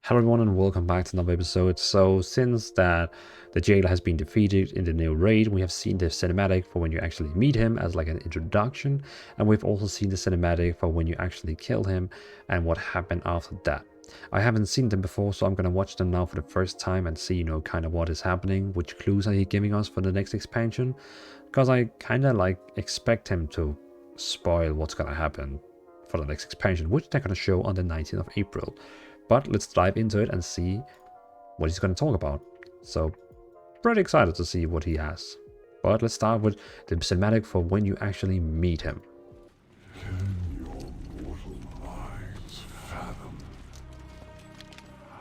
Hello everyone and welcome back to another episode. So since that the jailer has been defeated in the new raid, we have seen the cinematic for when you actually meet him as like an introduction, and we've also seen the cinematic for when you actually kill him and what happened after that. I haven't seen them before, so I'm gonna watch them now for the first time and see, kind of what is happening, which clues are he giving us for the next expansion, because I kind of like expect him to spoil what's gonna happen for the next expansion, which they're gonna show on the 19th of April. But let's dive into it and see what he's going to talk about. So, pretty excited to see what he has. But let's start with the cinematic for when you actually meet him. Can your mortal minds fathom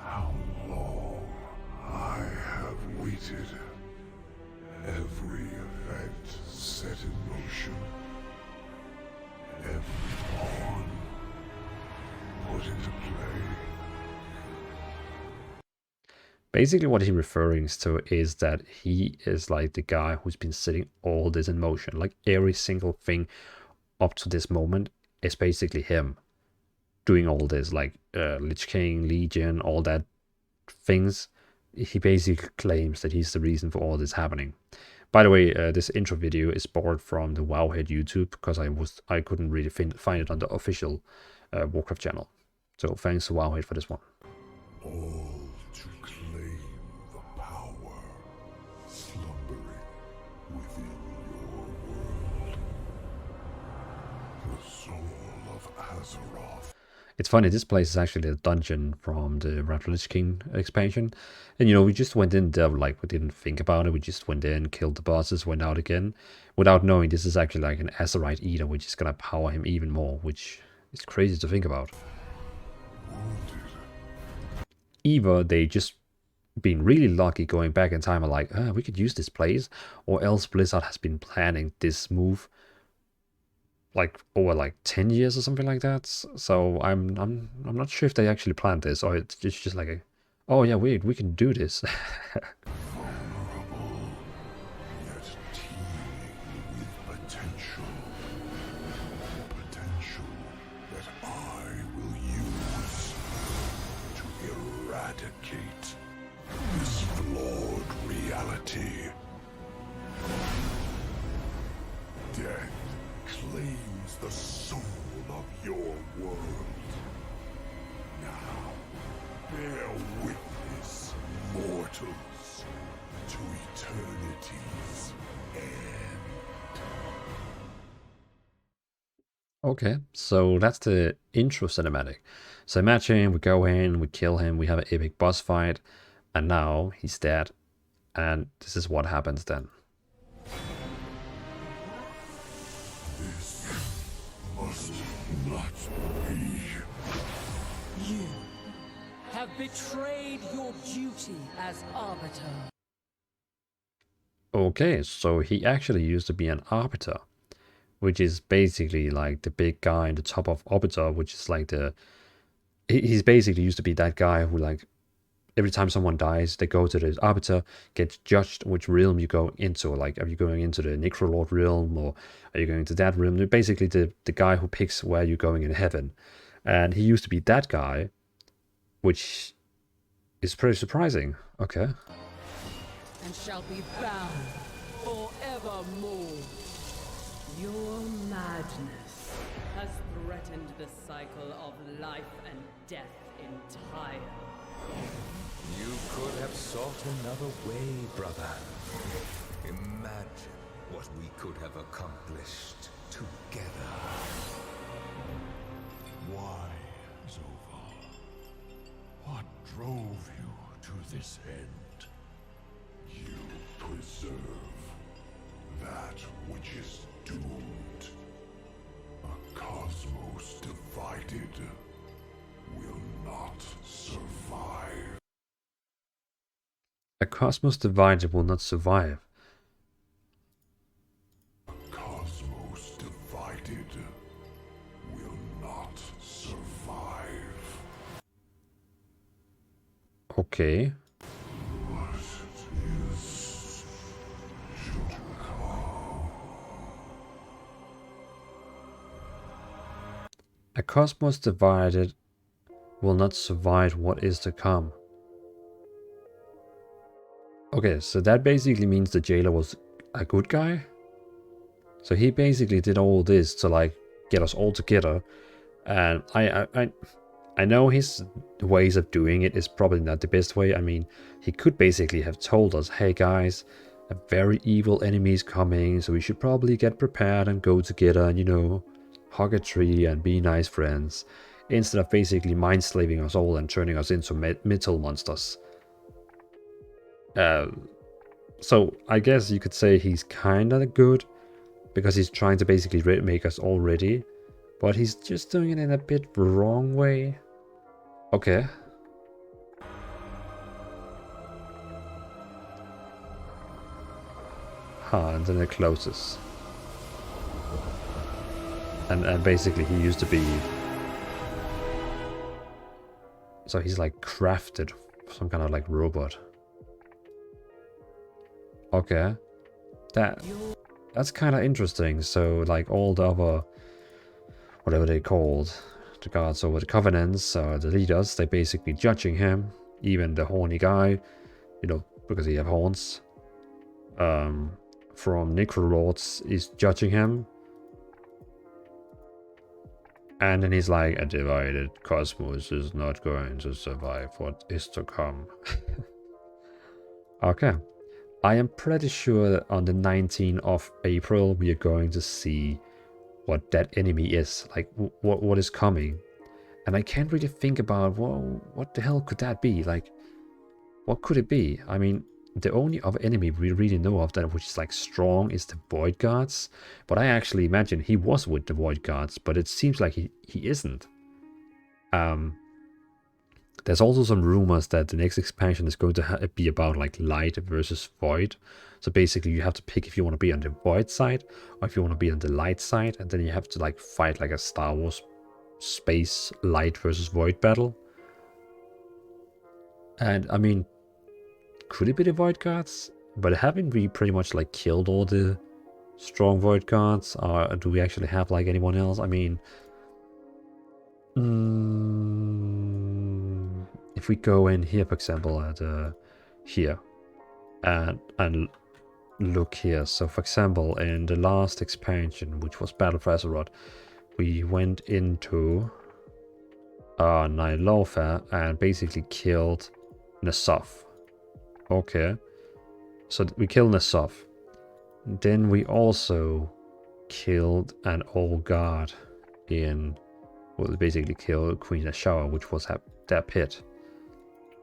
how long I have waited? Every event set in motion, every pawn put into play. Basically what he's referring to is that he is like the guy who's been setting all this in motion. Like every single thing up to this moment is basically him doing all this, like Lich King, Legion, all that things. He basically claims that he's the reason for all this happening. By the way, this intro video is borrowed from the Wowhead YouTube because I couldn't really find it on the official Warcraft channel. So thanks to Wowhead for this one. All to claim the power slumbering within your world. The soul of Azeroth. It's funny, this place is actually a dungeon from the Wrath of the Lich King expansion. And we just went in there, like, we didn't think about it. We just went in, killed the bosses, went out again, without knowing this is actually like an Azerite Eater, which is gonna power him even more, which is crazy to think about. Wounded. Either they just been really lucky going back in time and like, we could use this place, or else Blizzard has been planning this move like over like 10 years or something like that. So I'm not sure if they actually planned this, or it's just like oh yeah, wait, we can do this. Vulnerable, yet teeming with potential. Potential that I will use to eradicate this flawed reality. Death claims the soul of your world. Now, bear witness, mortals, to eternity's end. Okay, so that's the intro cinematic. So imagine we go in, we kill him, we have an epic boss fight, and now he's dead. And this is what happens then. This must not be. You have betrayed your duty as Arbiter. Okay, so he actually used to be an Arbiter, which is basically like the big guy in the top of Arbiter, which is like he's basically used to be that guy who, like, every time someone dies, they go to the Arbiter, get judged which realm you go into. Like, are you going into the Necrolord realm, or are you going to that realm? They're basically the guy who picks where you're going in heaven. And he used to be that guy, which is pretty surprising. Okay. And shall be bound forevermore. Your madness has threatened the cycle of life and death entire. You could have sought another way, brother. Imagine what we could have accomplished together. Why, Zovaal? What drove you to this end? You preserve that which is doomed. A cosmos divided will not survive. A cosmos divided will not survive. A cosmos divided will not survive. Okay. What is to come? A cosmos divided will not survive what is to come. Okay, so that basically means the jailer was a good guy. So he basically did all this to like get us all together. And I know his ways of doing it is probably not the best way. I mean, he could basically have told us, hey guys, a very evil enemy is coming, so we should probably get prepared and go together and, you know, hug a tree and be nice friends, instead of basically mind-slaving us all and turning us into metal monsters. So I guess you could say he's kinda good, because he's trying to basically make us all ready, but he's just doing it in a bit wrong way. Okay. And then it closes. And basically he used to be... So he's like crafted, some kind of like robot. Okay. That's kind of interesting. So like all the other, whatever they called, the guards over the covenants, or the leaders, they basically judging him. Even the horny guy, you know, because he have horns, from Necrolords is judging him. And then he's like, a divided cosmos is not going to survive what is to come. Okay. I am pretty sure that on the 19th of April we are going to see what that enemy is, like what is coming. And I can't really think about, well, what the hell could that be? Like, what could it be? I mean, the only other enemy we really know of that which is like strong is the Void Guards. But I actually imagine he was with the Void Guards, but it seems like he isn't. There's also some rumors that the next expansion is going to be about like light versus void. So basically you have to pick if you want to be on the void side or if you want to be on the light side, and then you have to like fight like a Star Wars space light versus void battle. And I mean, could it be the Void Guards? But haven't we pretty much like killed all the strong Void Guards? Or do we actually have like anyone else? I mean, if we go in here, for example, at here and look here. So for example, in the last expansion, which was Battle for Azeroth, we went into Night Lawfare and basically killed Nasov. Okay, so we killed Nasov. Then we also killed an old guard in, well, basically killed Queen Ashawa, which was their pit.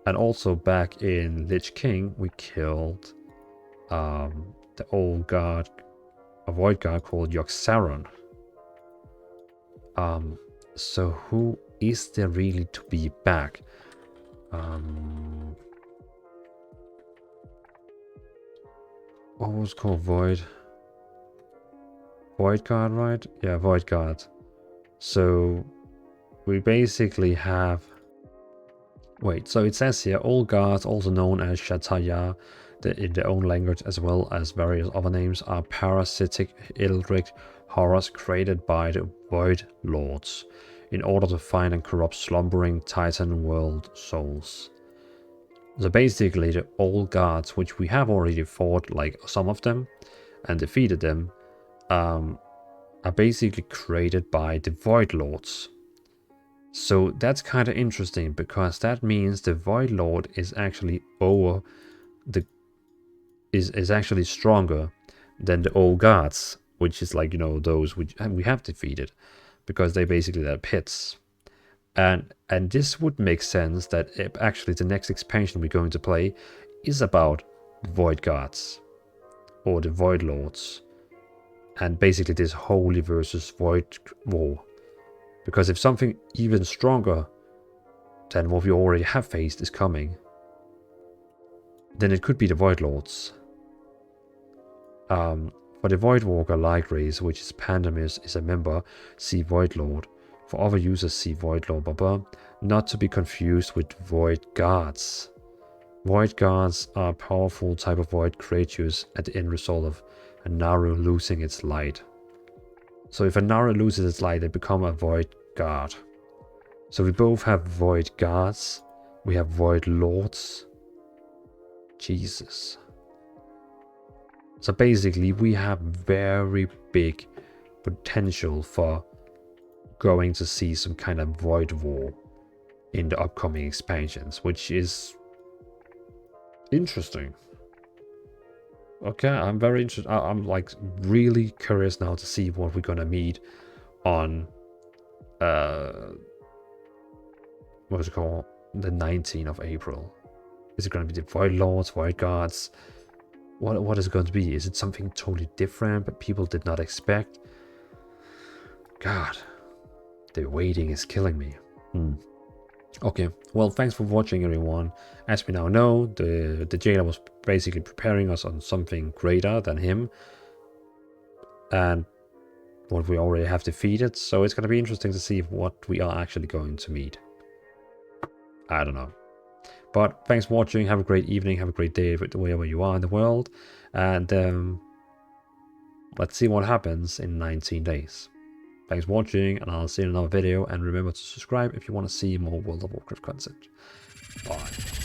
And also back in Lich King, we killed the old guard, a void guard called Yogg-Saron. So who is there really to be back? What was called Void Guard, right? Yeah, Void Guard. So we basically have... Wait, so it says here, all guards, also known as Shataya in their own language, as well as various other names, are parasitic eldritch horrors created by the Void Lords in order to find and corrupt slumbering Titan world souls. So basically the old guards, which we have already fought, like some of them, and defeated them, are basically created by the Void Lords. So that's kind of interesting, because that means the Void Lord is actually is actually stronger than the old guards, which is like, you know, those which we have defeated, because they basically are pits. And this would make sense that actually the next expansion we're going to play is about the Void Guards or the Void Lords, and basically this holy versus void war. Because if something even stronger than what we already have faced is coming, then it could be the Void Lords. For the Void Walker like race, which is Pandemus, is a member, see Void Lord. For other users, see Void Lord, blah blah. Not to be confused with Void Guards. Void Guards are a powerful type of void creatures at the end result of a Naru losing its light. So if a Naru loses its light, they become a Void Guard. So we both have Void Guards. We have Void Lords. Jesus. So basically we have very big potential for going to see some kind of Void War in the upcoming expansions, which is interesting. Okay, I'm very interested. I'm like really curious now to see what we're gonna meet on what's it called, the 19th of April. Is it gonna be the Void Lords, Void Guards? What is it going to be? Is it something totally different but people did not expect? God, the waiting is killing me. Okay, well, thanks for watching, everyone. As we now know, the jailer was basically preparing us on something greater than him, and what we already have defeated. So it's going to be interesting to see what we are actually going to meet. I don't know. But thanks for watching. Have a great evening. Have a great day wherever you are in the world. And let's see what happens in 19 days. Thanks for watching, and I'll see you in another video. And remember to subscribe if you want to see more World of Warcraft content. Bye.